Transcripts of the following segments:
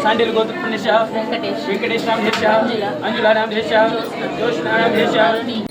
शांडिल गोत्र पुण्यस्य वेंकटेश नाम देशस्य अंजुला नाम देशस्य जोशना नाम देशस्य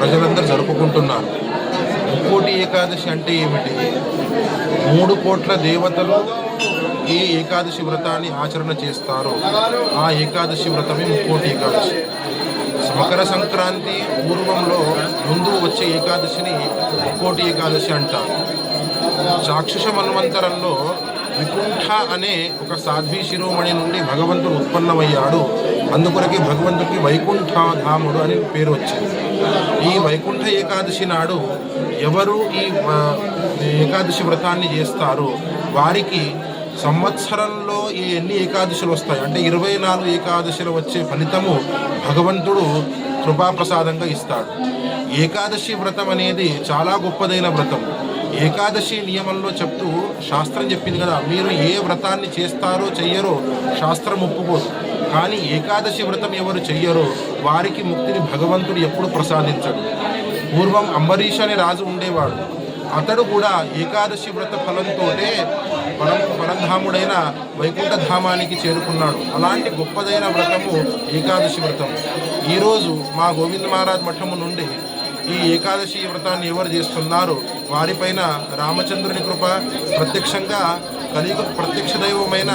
ప్రజలందరూ జరుపుకుంటున్నారు. ముక్కోటి ఏకాదశి అంటే ఏమిటి? 3 కోట్ల దేవతలు ఏ ఏకాదశి వ్రతాన్ని ఆచరణ చేస్తారో ఆ ఏకాదశి వ్రతమే ముక్కోటి ఏకాదశి. మకర సంక్రాంతి పూర్వంలో ముందు వచ్చే ఏకాదశిని ముక్కోటి ఏకాదశి అంటారు. చాక్షుష మన్వంతరంలో వికుంఠ అనే ఒక సాధ్వీ శిరోమణి నుండి భగవంతుడు ఉత్పన్నమయ్యాడు. అందుకొరకే భగవంతుడికి వైకుంఠధాముడు అని పేరు వచ్చింది. ఈ వైకుంఠ ఏకాదశి నాడు ఎవరు ఈ ఏకాదశి వ్రతాన్ని చేస్తారో వారికి సంవత్సరంలో ఎన్ని ఏకాదశులు వస్తాయి అంటే 24 ఏకాదశులు వచ్చే ఫలితము భగవంతుడు కృపాప్రసాదంగా ఇస్తాడు. ఏకాదశి వ్రతం అనేది చాలా గొప్పదైన వ్రతం. ఏకాదశి నియమంలో చెప్తూ శాస్త్రం చెప్పింది కదా, మీరు ఏ వ్రతాన్ని చేస్తారో చెయ్యరో శాస్త్రం ఒప్పుకోదు. కానీ ఏకాదశి వ్రతం ఎవరు చెయ్యరో వారికి ముక్తిని భగవంతుడు ఎప్పుడు ప్రసాదించడు. పూర్వం అంబరీష్ అనే రాజు ఉండేవాడు. అతడు కూడా ఏకాదశి వ్రత ఫలంతో పరంధాముడైన వైకుంఠధామానికి చేరుకున్నాడు. అలాంటి గొప్పదైన వ్రతము ఏకాదశి వ్రతం. ఈరోజు మా గోవింద మహారాజ్ మఠము నుండి ఈ ఏకాదశి వ్రతాన్ని ఎవరు చేస్తున్నారో వారిపైన రామచంద్రుని కృప, ప్రత్యక్షంగా కలియుగ ప్రత్యక్ష దైవమైన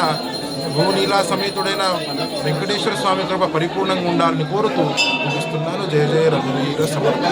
భూనీలా సమేతుడైన వెంకటేశ్వర స్వామి కృప పరిపూర్ణంగా ఉండాలని కోరుతూ ముగిస్తున్నాను. జయ జయ రఘువీర సమర్థ.